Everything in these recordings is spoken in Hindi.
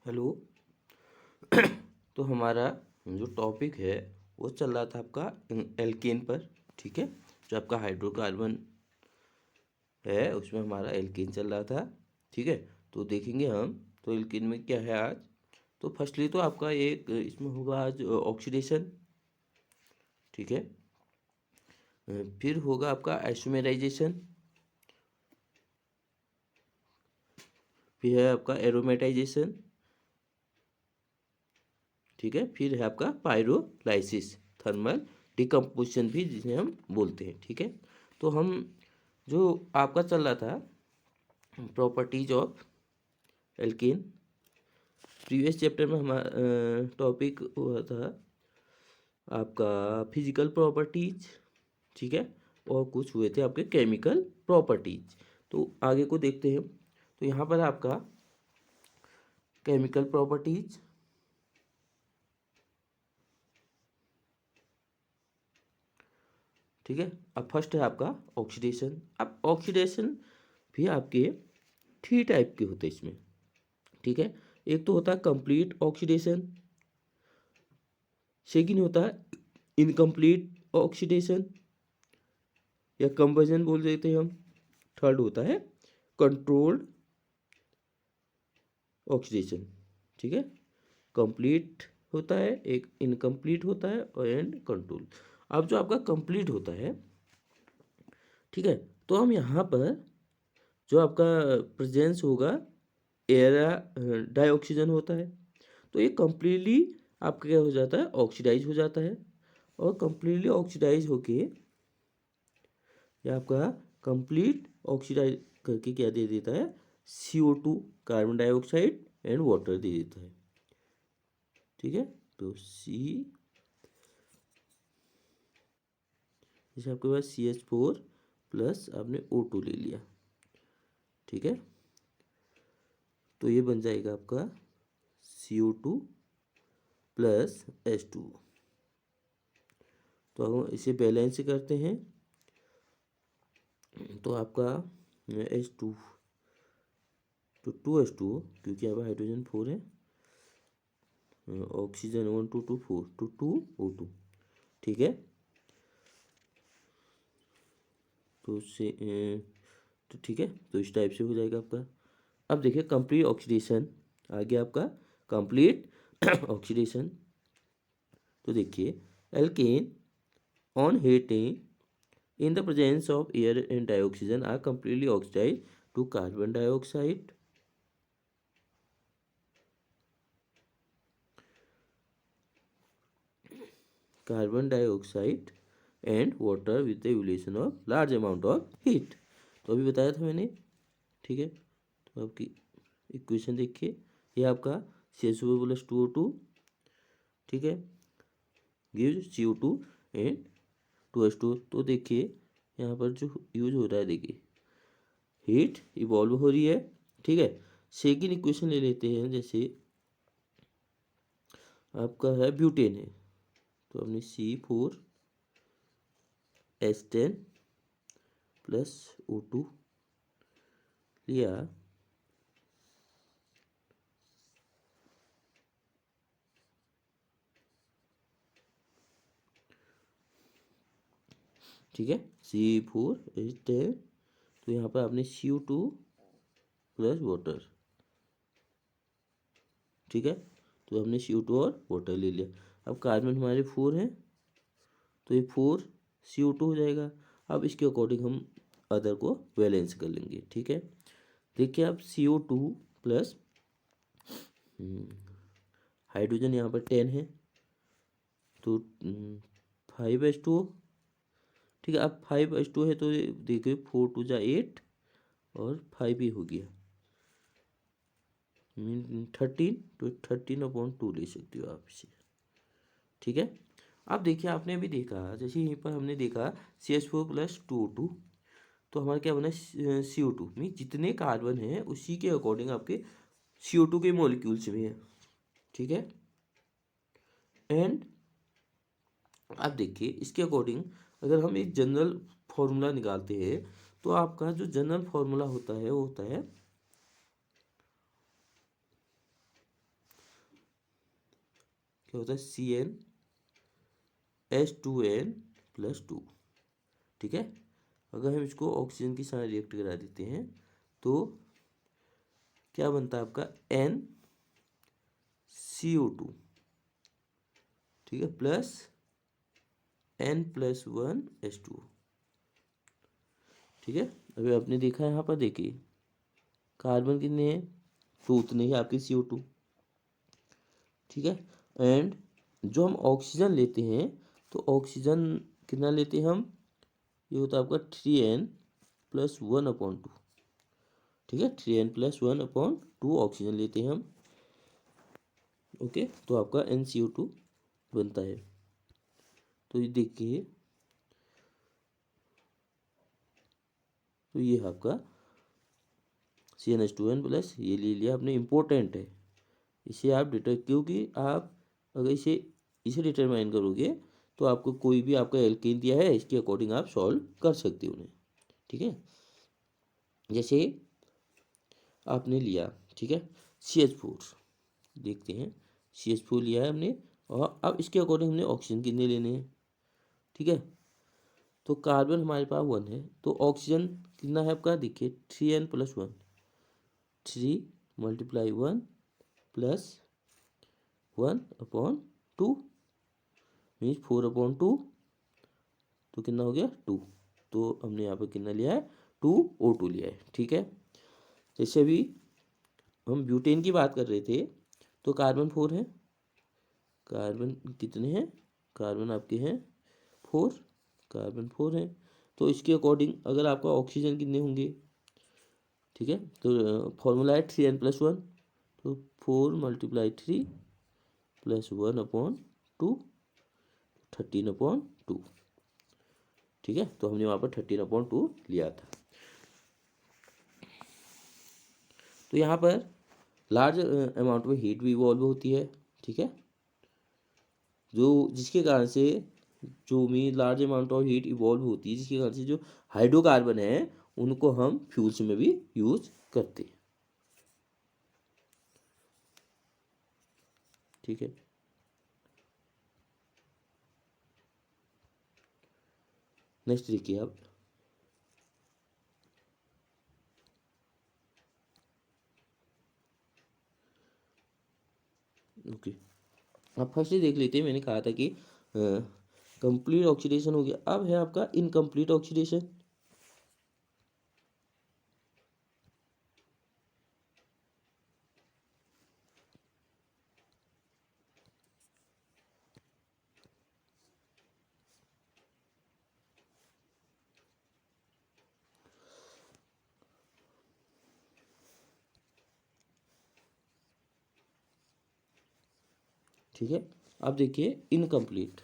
हेलो। तो हमारा जो टॉपिक है वो चल रहा था आपका एल्केन पर। ठीक है, जो आपका हाइड्रोकार्बन है उसमें हमारा एल्केन चल रहा था। ठीक है, तो देखेंगे हम तो एल्केन में क्या है आज। तो फर्स्टली तो आपका एक इसमें होगा आज ऑक्सीडेशन। ठीक है, फिर होगा आपका आइसोमेराइजेशन, फिर है आपका एरोमेटाइजेशन। ठीक है, फिर है आपका पायरोलाइसिस, थर्मल डिकम्पोजिशन भी जिसे हम बोलते हैं। ठीक है, तो हम जो आपका चल रहा था properties of alkene, previous chapter में हमारा टॉपिक हुआ था आपका फिजिकल प्रॉपर्टीज। ठीक है, और कुछ हुए थे आपके केमिकल प्रॉपर्टीज। तो आगे को देखते हैं। तो यहाँ पर आपका केमिकल प्रॉपर्टीज, ठीक है। अब फर्स्ट है आपका ऑक्सीडेशन। अब ऑक्सीडेशन भी आपके थ्री टाइप के होते हैं इसमें। ठीक है, एक तो होता है कंप्लीट ऑक्सीडेशन, सेकंड होता है इनकम्प्लीट ऑक्सीडेशन या कंबजन बोल देते हैं हम, थर्ड होता है कंट्रोल्ड ऑक्सीडेशन। ठीक है, कंप्लीट होता है, एक इनकम्प्लीट होता है और एंड कंट्रोल। अब जो आपका कंप्लीट होता है, ठीक है, तो हम यहाँ पर जो आपका प्रेजेंस होगा एयर डाइऑक्सीजन होता है, तो ये कम्प्लीटली आपका क्या हो जाता है, ऑक्सीडाइज हो जाता है। और कम्प्लीटली ऑक्सीडाइज होके ये आपका कंप्लीट ऑक्सीडाइज करके क्या दे देता है, CO2 carbon dioxide and water दे देता है। ठीक है, तो जैसे आपके पास CH4 प्लस आपने O2 ले लिया। ठीक है, तो ये बन जाएगा आपका CO2 प्लस H2। तो हम इसे बैलेंस करते हैं तो आपका H2 तो 2H2, क्योंकि यहाँ पर हाइड्रोजन 4 है, ऑक्सीजन 1 2 2 4 तो 2O2। ठीक है, तो उससे तो ठीक है, तो इस टाइप से हो जाएगा आपका। अब देखिए कंप्लीट ऑक्सीडेशन आ गया आपका, कंप्लीट ऑक्सीडेशन। तो देखिए alkane on heating in the presence of air and dioxygen are completely oxidise to carbon dioxide, carbon dioxide and water with the evolution of large amount of heat. तो अभी बताया था मैंने। ठीक है, तो आपकी इक्वेशन देखिए, ये आपका CH4 प्लस 2O2, ठीक है, गिव्स CO2 एंड 2H2। तो देखिए यहाँ पर जो यूज हो रहा है, देखिए हीट इवॉल्व हो रही है। ठीक है, सेकेंड इक्वेशन ले लेते हैं, जैसे आपका है ब्यूटेन है, तो हमने C4H10 प्लस O2 लिया। ठीक है, C4H10, तो यहाँ पर आपने CO2 प्लस वाटर। ठीक है, तो हमने CO2 और वाटर ले लिया। अब कार्बन हमारे 4 हैं, तो ये 4 CO2 हो जाएगा। अब इसके अकॉर्डिंग हम अदर को बैलेंस कर लेंगे। ठीक है, देखिए आप CO2 प्लस हाइड्रोजन यहाँ पर 10 है, तो 5H2। ठीक है, अब 5H2 है, तो देखिए 4 2 जा 8 और 5 ही हो गया 13, तो 13/2 ले सकते हो आप इसे। ठीक है, अब देखिए आपने अभी देखा, जैसे यहीं पर हमने देखा CH4 प्लस 2O2, तो हमारा क्या बना, CO2 में जितने कार्बन हैं उसी के अकॉर्डिंग आपके CO2 के मॉलिक्यूल्स भी हैं। ठीक है, एंड आप देखिए इसके अकॉर्डिंग अगर हम एक जनरल फॉर्मूला निकालते हैं, तो आपका जो जनरल फॉर्मूला होता है वो होता है क्या होता है CnH2n+2। ठीक है, अगर हम इसको ऑक्सीजन के साथ रिएक्ट करा देते हैं तो क्या बनता है आपका NCO2, ठीक है, प्लस N+1H2। ठीक है, अभी आपने देखा यहाँ पर, देखिए कार्बन कितने हैं, तो उतने ही आपके CO2। ठीक है, एंड जो हम ऑक्सीजन लेते हैं तो ऑक्सीजन कितना लेते हैं हम, ये होता है आपका 3n+1/2। ठीक है, 3n+1/2 ऑक्सीजन लेते हैं हम। ओके, तो आपका NCO2 बनता है। तो ये देखिए, तो ये आपका CnH2n+ ये ले लिया आपने, इम्पोर्टेंट है, इसे आप क्योंकि आप अगर इसे डिटरमाइन करोगे तो आपको कोई भी आपका एल्केन दिया है इसके अकॉर्डिंग आप सॉल्व कर सकते हो उन्हें। ठीक है, जैसे आपने लिया, ठीक है, CH4, देखते हैं CH4 लिया है हमने, और अब इसके अकॉर्डिंग हमने ऑक्सीजन कितने लेने हैं। ठीक है, तो कार्बन हमारे पास 1 है, तो ऑक्सीजन कितना है आपका, देखिए 3n+1, 3 × 1 + 1/2 मीन्स 4/2, तो कितना हो गया 2। तो हमने यहाँ पर कितना लिया है, 2O2 लिया है। ठीक है, जैसे अभी हम ब्यूटेन की बात कर रहे थे तो कार्बन 4 है, कार्बन कितने हैं, कार्बन आपके हैं 4, कार्बन 4 है, तो इसके अकॉर्डिंग अगर आपका ऑक्सीजन कितने होंगे, ठीक है, तो फॉर्मूला है 3n+1, तो 4 × 3 + 1/2 13/2। ठीक है, तो हमने वहाँ पर 13/2 लिया था। तो यहाँ पर लार्ज अमाउंट में हीट भी इवॉल्व होती है। ठीक है, जो जिसके कारण से जो भी large amount of heat evolve होती है, जिसके कारण से जो हाइड्रोकार्बन है उनको हम फ्यूल्स में भी यूज करते हैं। ठीक है, नेक्स्ट देखिए आप, ओके, आप फर्स्ट ही देख लेते हैं, मैंने कहा था कि कंप्लीट ऑक्सीडेशन हो गया, अब है आपका इनकम्प्लीट ऑक्सीडेशन। ठीक है, अब देखिए इनकम्प्लीट,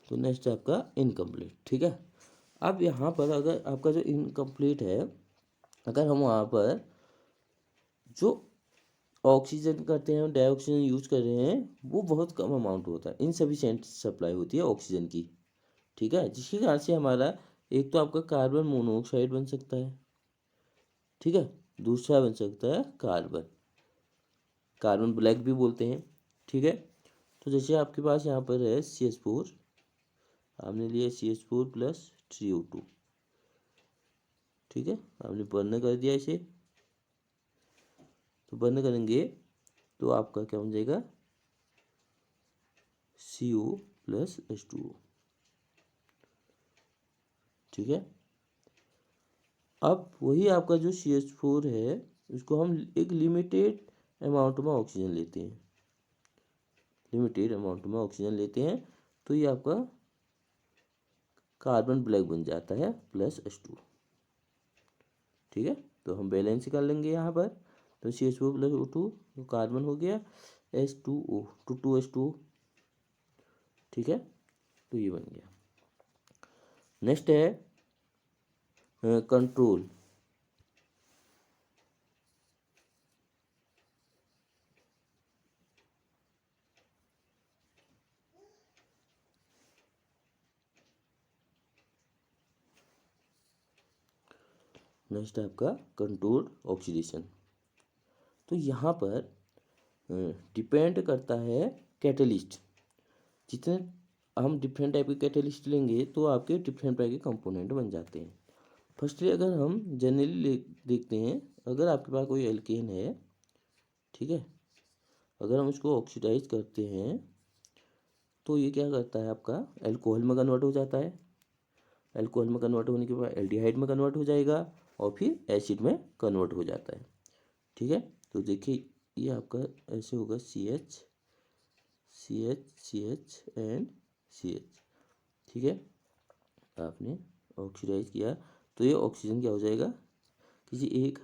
तो नेक्स्ट है आपका इनकम्प्लीट। ठीक है, अब यहाँ पर अगर आपका जो इनकम्प्लीट है, अगर हम वहाँ पर जो ऑक्सीजन करते हैं, डाइऑक्सीजन यूज कर रहे हैं, वो बहुत कम अमाउंट होता है, इनसफिशिएंट सप्लाई होती है ऑक्सीजन की। ठीक है, जिसके कारण से हमारा एक तो आपका कार्बन मोनोऑक्साइड बन सकता है, ठीक है, दूसरा बन सकता है कार्बन, कार्बन ब्लैक भी बोलते हैं। ठीक है, तो जैसे आपके पास यहाँ पर है CH4, आपने लिया CH4+3O2। ठीक है, आपने बर्न कर दिया इसे, तो बर्न करेंगे तो आपका क्या बन जाएगा, CO+H2O। ठीक है, अब वही आपका जो CH4 है उसको हम एक लिमिटेड अमाउंट में ऑक्सीजन लेते हैं, लिमिटेड अमाउंट में ऑक्सीजन लेते हैं, तो ये आपका कार्बन ब्लैक बन जाता है +H2। ठीक है, तो हम बैलेंस कर लेंगे यहाँ पर, तो CH4+O2 तो कार्बन हो गया H2O, 2H2O। ठीक है, तो ये बन गया। नेक्स्ट है कंट्रोल। नेक्स्ट है आपका कंट्रोल्ड ऑक्सीडेशन। तो यहाँ पर डिपेंड करता है कैटेलिस्ट। जितने हम डिफरेंट टाइप के कैटेलिस्ट लेंगे तो आपके डिफरेंट टाइप के कंपोनेंट बन जाते हैं। फर्स्टली अगर हम जनरली देखते हैं, अगर आपके पास कोई एल्केन है, ठीक है, अगर हम इसको ऑक्सीडाइज करते हैं तो ये क्या करता है, आपका अल्कोहल में कन्वर्ट हो जाता है। अल्कोहल में कन्वर्ट होने के बाद एल्डिहाइड में कन्वर्ट हो जाएगा और फिर एसिड में कन्वर्ट हो जाता है। ठीक है, तो देखिए ये आपका ऐसे होगा CH CH CH and CH। ठीक है, आपने ऑक्सीडाइज किया तो ये ऑक्सीजन क्या हो जाएगा, किसी एक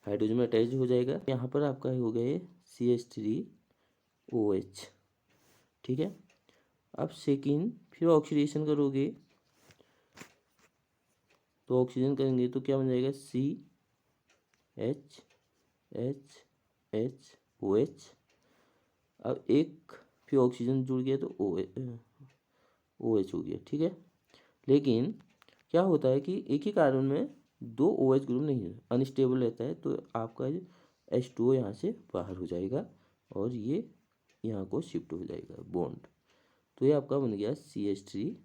हाइड्रोजन में अटैच हो जाएगा। यहाँ पर आपका हो गया ये CH3OH। ठीक है, अब सेकेंड फिर ऑक्सीडेशन करोगे तो ऑक्सीजन करेंगे तो क्या बन जाएगा, CHHHOH। अब एक फिर ऑक्सीजन जुड़ गया तो OH हो गया। ठीक है, लेकिन क्या होता है कि एक ही कार्बन में दो OH ग्रुप नहीं है, अनस्टेबल रहता है, तो आपका H2O यहाँ से बाहर हो जाएगा और ये यहाँ को शिफ्ट हो जाएगा बॉन्ड। तो ये आपका बन गया CH3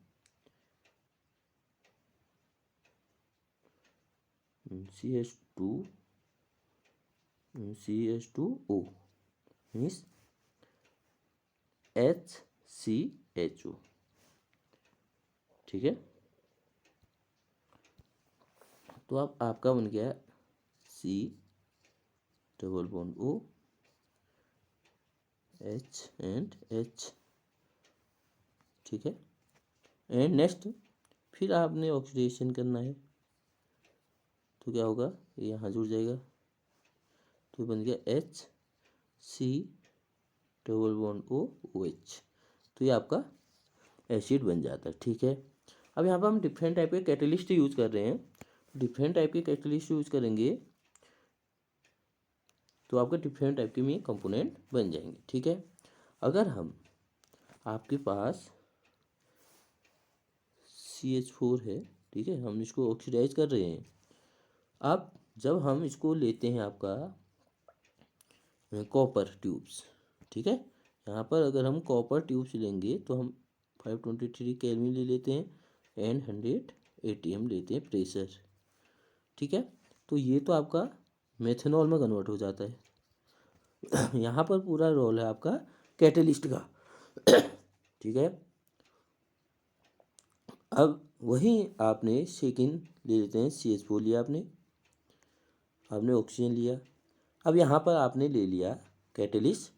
CH2O मीन्स HCHO। ठीक है, तो अब आपका बन गया C double bond O H and H। ठीक है, एंड नेक्स्ट फिर आपने ऑक्सीडेशन करना है तो क्या होगा, यहाँ जुड़ जाएगा तो बन गया HC डबल बॉन्ड OH। तो ये आपका एसिड बन जाता है। ठीक है, अब यहाँ पर हम डिफरेंट टाइप के कैटलिस्ट यूज कर रहे हैं। डिफरेंट टाइप के कैटलिस्ट यूज करेंगे तो आपके डिफरेंट टाइप के में कंपोनेंट बन जाएंगे। ठीक है, अगर हम आपके पास CH4 है, ठीक है, हम इसको ऑक्सीडाइज कर रहे हैं। अब जब हम इसको लेते हैं आपका कॉपर ट्यूब्स, ठीक है, यहाँ पर अगर हम कॉपर ट्यूब्स लेंगे तो हम 523 केल्विन ले लेते हैं एंड 100 ATM लेते हैं प्रेशर। ठीक है, तो ये तो आपका मेथनॉल में कन्वर्ट हो जाता है। यहाँ पर पूरा रोल है आपका कैटलिस्ट का। ठीक है, अब वहीं आपने सेकेंड ले लेते हैं, CH4 लिया आपने ऑक्सीजन लिया। अब यहाँ पर आपने ले लिया कैटलिस्ट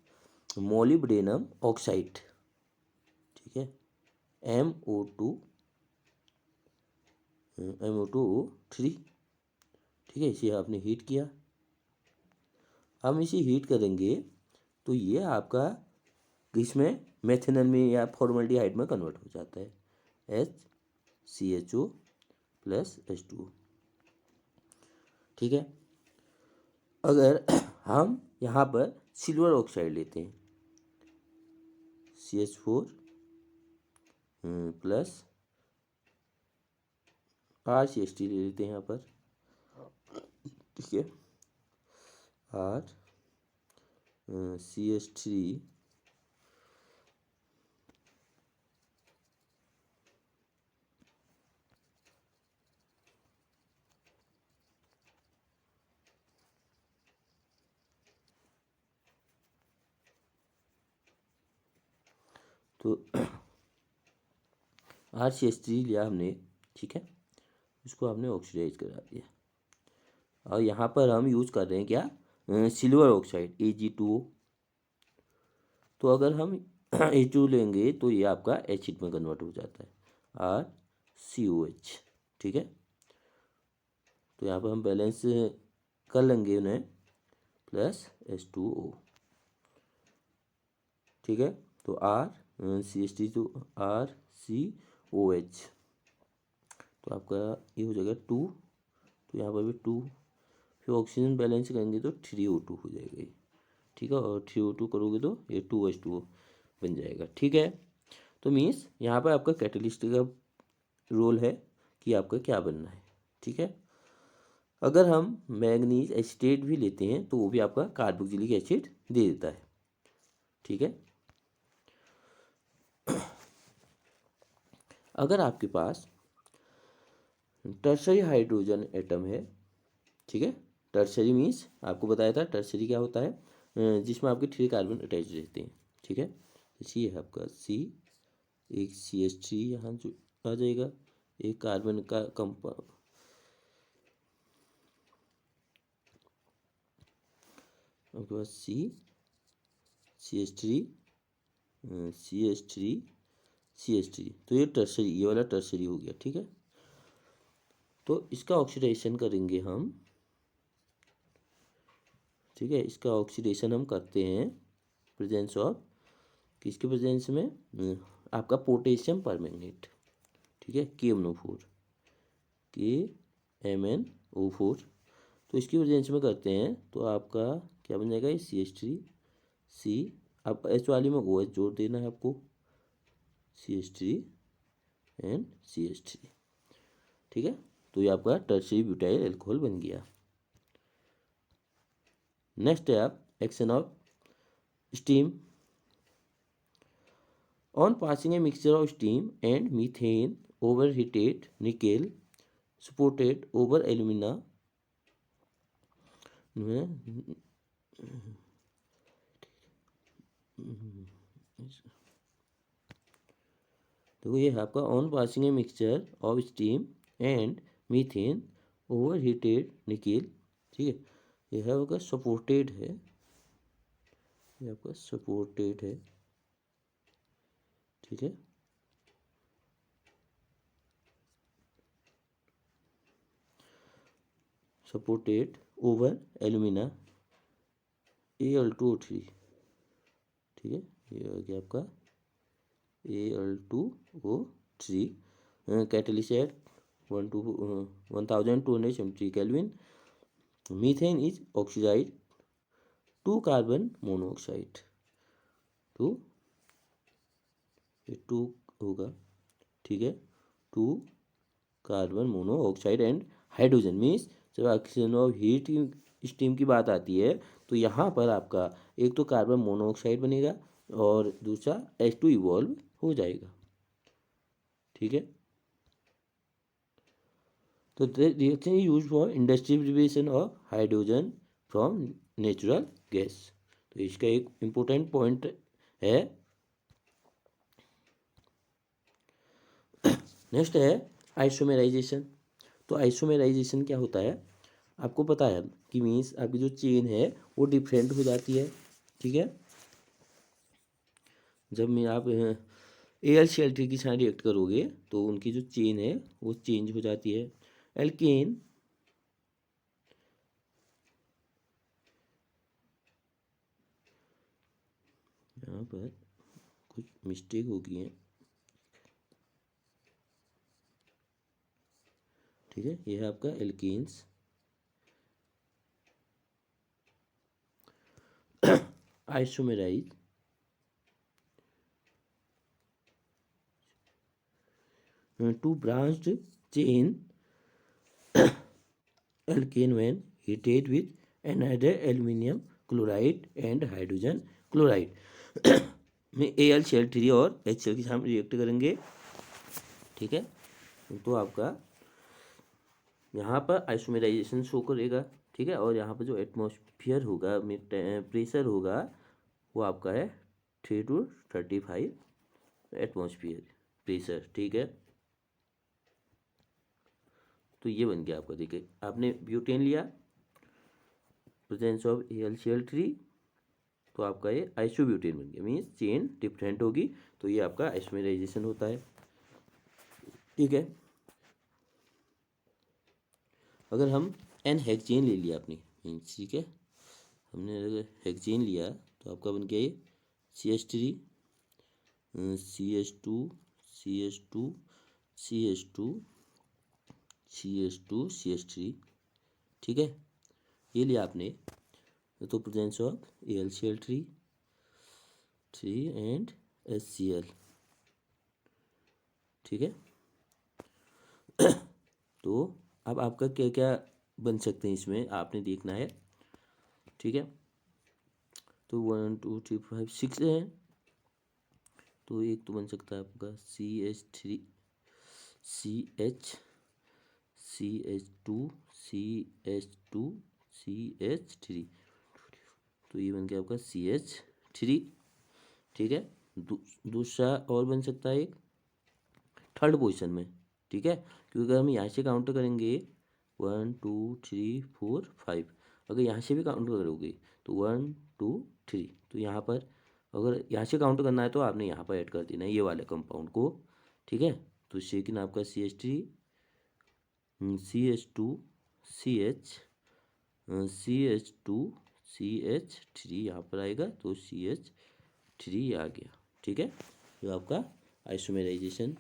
मोलिब्डेनम ऑक्साइड। ठीक है, MO2O3। ठीक है, इसे आपने हीट किया। हम इसे हीट करेंगे तो ये आपका इसमें मेथनॉल में या फॉर्मल्डिहाइड में कन्वर्ट हो जाता है, HCHO प्लस H2O। ठीक है, अगर हम यहाँ पर सिल्वर ऑक्साइड लेते हैं, CH4 प्लस RCH3 ले लेते हैं यहाँ पर। ठीक है, CH3 तो RCH3 लिया हमने। ठीक है, इसको आपने ऑक्सीडाइज करा दिया और यहाँ पर हम यूज कर रहे हैं क्या, सिल्वर ऑक्साइड Ag2O। तो अगर हम H2 लेंगे तो ये आपका एसिड में कन्वर्ट हो जाता है, RCOH। ठीक है, तो यहाँ पर हम बैलेंस कर लेंगे उन्हें, प्लस H2O। ठीक है, तो CH3 तो RCOH, तो आपका ये हो जाएगा 2, तो यहाँ पर भी 2, फिर ऑक्सीजन बैलेंस करेंगे तो 3O2 हो जाएगा ये। ठीक है, और 3O2 करोगे तो ये 2H2O बन जाएगा। ठीक है, तो मीन्स यहाँ पर आपका कैटलिस्ट का रोल है कि आपका क्या बनना है। ठीक है, अगर हम मैग्नीज एसिटेट भी लेते हैं तो वो भी आपका कार्बोक्सिलिक एसिड दे देता है। ठीक है, अगर आपके पास टर्शरी हाइड्रोजन एटम है, ठीक है, टर्शरी मीन्स आपको बताया था टर्शरी क्या होता है, जिसमें आपके 3 कार्बन अटैच रहते हैं। ठीक है, जैसे ये है आपका C, एक CH3 यहाँ जो आ जाएगा, एक कार्बन का कंपाउंड, आपके पास CH3 CH3 CH3, तो ये टर्शरी, ये वाला टर्शरी हो गया। ठीक है, तो इसका ऑक्सीडेशन करेंगे हम। ठीक है, इसका ऑक्सीडेशन हम करते हैं प्रेजेंस ऑफ, किसके प्रेजेंस में, आपका पोटेशियम परमैंगनेट। ठीक है, KMnO4, KMnO4, तो इसकी प्रेजेंस में करते हैं तो आपका क्या बन जाएगा, ये CH3C, अब एच वाली में OH जोड़ देना है आपको, CH3 एंड CH3। ठीक है, तो ये आपका टर्शरी ब्यूटाइल अल्कोहल बन गया। नेक्स्ट है आप action of steam. On passing a mixture of steam and methane over heated nickel supported over alumina, देखो ये है आपका on passing a mixture of steam and methane over heated nickel. ठीक है, ये है आपका सपोर्टेड है, ये आपका सपोर्टेड है। ठीक है, सपोर्टेड ओवर एल्यूमिना Al2O3। ठीक है, ये हो गया आपका Al2O3, catalyst at 1273 Kelvin, methane is oxidise to carbon monoxide, two होगा। ठीक है, 2 carbon monoxide and hydrogen means जब ऑक्सीजन ऑफ हीट स्टीम की बात आती है तो यहाँ पर आपका एक तो कार्बन मोनोऑक्साइड बनेगा और दूसरा H2 इवॉल्व हो जाएगा। ठीक है, तो reaction use for industrial derivation of hydrogen from natural gas, तो इसका एक इम्पोर्टेंट पॉइंट है। नेक्स्ट है आइसोमेराइजेशन। तो आइसोमेराइजेशन क्या होता है, आपको पता है कि मीन्स आपकी जो चेन है वो डिफरेंट हो जाती है। ठीक है, जब मैं आप AlCl3 के साथ रिएक्ट करोगे तो उनकी जो चेन है वो चेंज हो जाती है। एल्केन यहाँ पर कुछ मिस्टेक हो गई है। ठीक है, यह है आपका alkenes. Isomerise to branched chain alkane when heated with another aluminium chloride and hydrogen chloride में AlCl3 और HCl के साथ रिएक्ट करेंगे। ठीक है, तो आपका यहाँ पर आइसोमेराइजेशन शो करेगा। ठीक है, और यहाँ पर जो एटमॉस्फेयर होगा में प्रेशर होगा वो आपका है 3 to 35 एटमॉस्फेयर प्रेशर। ठीक है, तो ये बन गया आपका। देखिए आपने ब्यूटेन लिया, प्रेजेंस ऑफ AlCl3, तो आपका ये आइसोब्यूटेन बन गया, मीन्स चेन डिफरेंट होगी, तो ये आपका आइसोमेराइजेशन होता है। ठीक है, अगर हम एन हेक्सेन ले लिया आपने मीन्स, ठीक है, हमने अगर हेक्सेन लिया तो आपका बन गया ये CH3 CH2 CH2 CH2 CH2 CH3। ठीक है, ये लिया आपने, तो presence of AlCl3 and HCl। ठीक है, तो अब आपका क्या क्या बन सकते हैं, इसमें आपने देखना है। ठीक है, तो 1 2 3 5 6 है, तो एक तो बन सकता है आपका CH3 CH CH2 CH2 CH3, तो ये बन गया आपका CH3। ठीक है, दूसरा और बन सकता है एक थर्ड पोजीशन में। ठीक है, क्योंकि अगर हम यहाँ से काउंट करेंगे 1 2 3 4 5, अगर यहाँ से भी काउंट करोगे तो 1 2 3, तो यहाँ पर अगर यहाँ से काउंट करना है तो आपने यहाँ पर ऐड कर देना है ये वाले कंपाउंड को। ठीक है, तो सेकेंड आपका CH3 CH2 CH CH2 CH3 यहाँ पर आएगा, तो CH3 आ गया। ठीक है, तो आपका आइसोमेराइजेशन।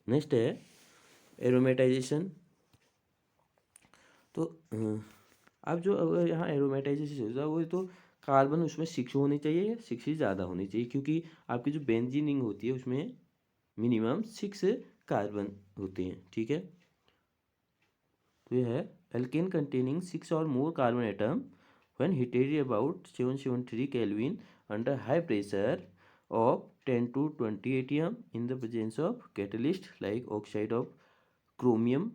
नेक्स्ट है एरोमेटाइजेशन। तो अब जो अगर यहाँ एरोमेटाइजेशन होता है वो तो कार्बन उसमें 6 होनी चाहिए या 6 ही ज़्यादा होनी चाहिए, क्योंकि आपकी जो बेंजीनिंग होती है उसमें मिनिमम 6 कार्बन होते हैं। ठीक है, तो यह है एल्केन कंटेनिंग 6 और more carbon atom when heated about 773 kelvin under high pressure of 10 to 20 atm in the presence of catalyst like oxide of chromium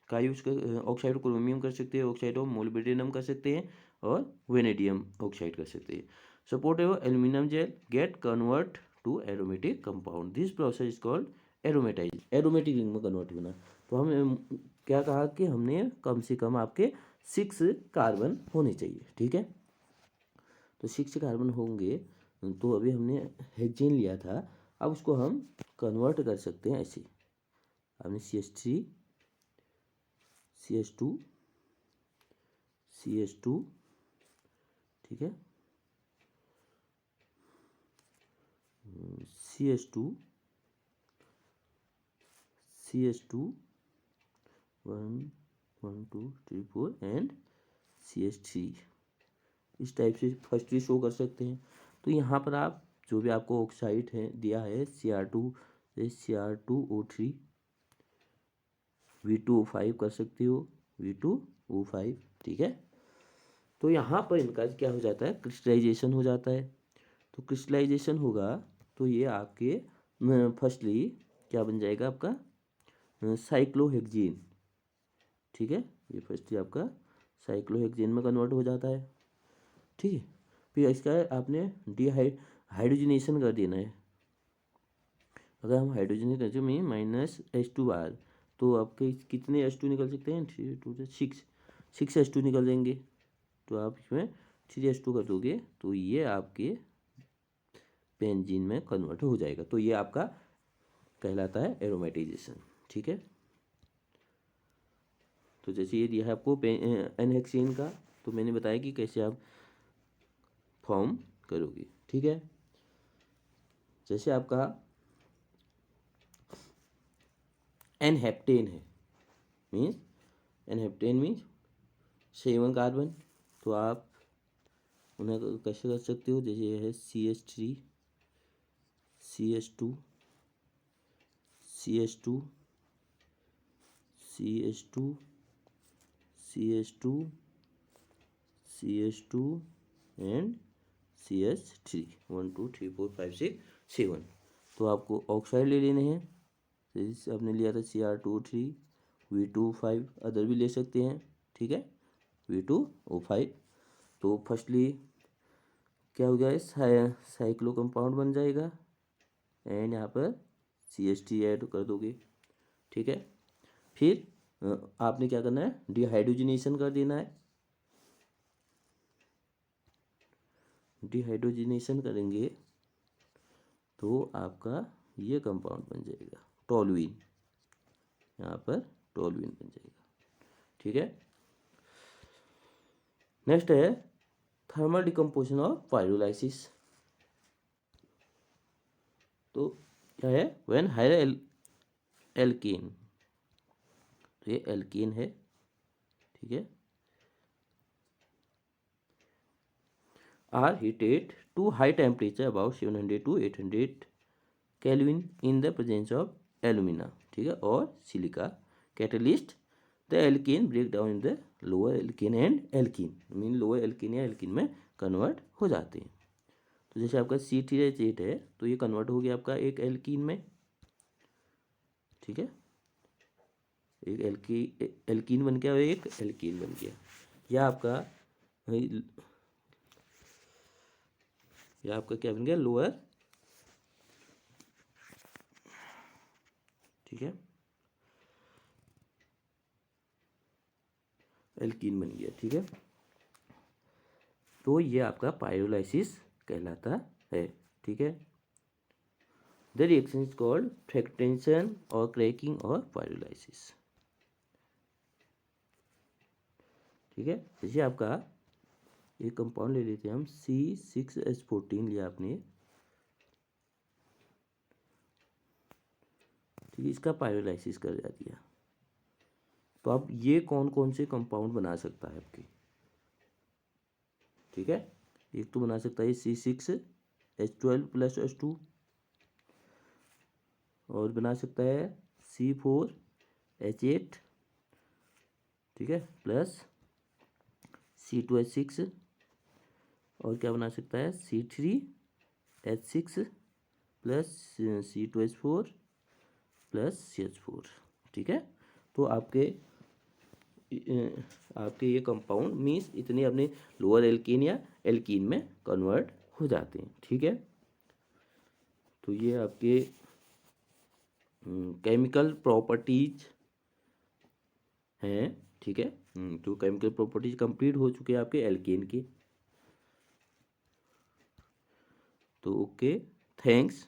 का यूज कर, ऑक्साइड ऑफ क्रोमियम कर सकते हैं, ऑक्साइड ऑफ मोलिब्डेनम कर सकते हैं, और वेनेडियम ऑक्साइड कर सकते हैं। Support aluminium gel get convert to aromatic compound, this process is called aromatise, aromatic ring में कन्वर्ट होना। तो हम क्या कहा कि हमने कम से कम आपके 6 कार्बन होने चाहिए। ठीक है, तो 6 कार्बन होंगे, तो अभी हमने हेक्सेन लिया था, अब उसको हम कन्वर्ट कर सकते हैं ऐसे। हमने CH3 CH2 CH2, ठीक है, CH2 CH2 1 1 2 3 4 एंड CH3, इस टाइप से फर्स्टली शो कर सकते हैं। तो यहाँ पर आप जो भी आपको ऑक्साइड है दिया है Cr2O3 V2O5 कर सकते हो, V2O5। ठीक है, तो यहाँ पर इनका क्या हो जाता है, क्रिस्टलाइजेशन हो जाता है। तो क्रिस्टलाइजेशन होगा तो ये आपके फर्स्टली क्या बन जाएगा आपका साइक्लोहेक्सेन। ठीक है, ये फर्स्टली आपका साइक्लोहेक्सेन में कन्वर्ट हो जाता है। ठीक है, फिर इसका आपने हाइड्रोजनेशन कर देना है। अगर हम हाइड्रोजन करते में -H2R, तो आपके कितने H2 निकल सकते हैं, 3 2 6 H2 निकल देंगे। तो आप इसमें 3H2 कर दोगे तो ये आपके बेंजीन में कन्वर्ट हो जाएगा। तो ये आपका कहलाता है एरोमेटाइजेशन। ठीक है, तो जैसे ये दिया है आपको एनहेक्सेन का, तो मैंने बताया कि कैसे आप फॉर्म करोगे। ठीक है, जैसे आपका एनहेप्टेन है, मीन्स एनहेप्टेन मीन्स 7 कार्बन, तो आप उन्हें कैसे कर सकते हो, जैसे ये है CH3 CH2 CH2 CH2 CH2 CH2 and CH3 1 2 3 4 5 6 7। तो आपको ऑक्साइड ले लेने हैं, जैसे आपने लिया था Cr2O3 V2O5, अदर भी ले सकते हैं। ठीक है, V2O5। तो फर्स्टली क्या हो गया, साइक्लो कंपाउंड बन जाएगा एंड यहाँ पर CH3 ऐड कर दोगे। ठीक है, फिर आपने क्या करना है, डिहाइड्रोजनेशन कर देना है। डिहाइड्रोजनेशन करेंगे तो आपका ये कंपाउंड बन जाएगा टोलुइन, यहाँ पर टोलुइन बन जाएगा। ठीक है, नेक्स्ट है थर्मल डिकम्पोजिशन ऑफ पायरोलाइसिस। तो क्या है, व्हेन हायर एल्केन, तो ये एल्केन है। ठीक है, are heated to high temperature about 700 to 800 kelvin in the presence of alumina. ठीक ठीक है, और silica catalyst the alkene break down in the lower alkene and alkene, mean lower alkene या एल्कीन में कन्वर्ट हो जाते हैं। तो जैसे आपका C3H8 है तो ये कन्वर्ट हो गया आपका एक एल्कीन में, ठीक है, एक एल्कीन बन गया और एक एल्कीन बन गया। या आपका क्या बन गया, लोअर, ठीक है, एल्कीन बन गया, ठीक है। तो ये आपका पायरोलाइसिस कहलाता है, ठीक है। द रिएक्शन इज कॉल्ड फ्रैक्टेशन और क्रैकिंग और पायरोलाइसिस, ठीक है। जैसे आपका एक कंपाउंड ले लेते हैं हम, C6H14 लिया आपने, ठीक है, इसका पायरोलाइसिस कर दिया। तो अब ये कौन कौन से कंपाउंड बना सकता है आपके, ठीक है। एक तो बना सकता है C6H12+H2, और बना सकता है C4H8, ठीक है, प्लस C2H6, और क्या बना सकता है C3H6 plus C2H4 plus CH4, ठीक है। तो आपके ये कंपाउंड मीन्स इतने अपने लोअर एल्कीन या एल्कीन में कन्वर्ट हो जाते हैं, ठीक है। तो ये आपके केमिकल प्रॉपर्टीज हैं, ठीक है। तो केमिकल प्रॉपर्टीज कंप्लीट हो चुके हैं आपके एल्केन के। तो ओके, थैंक्स।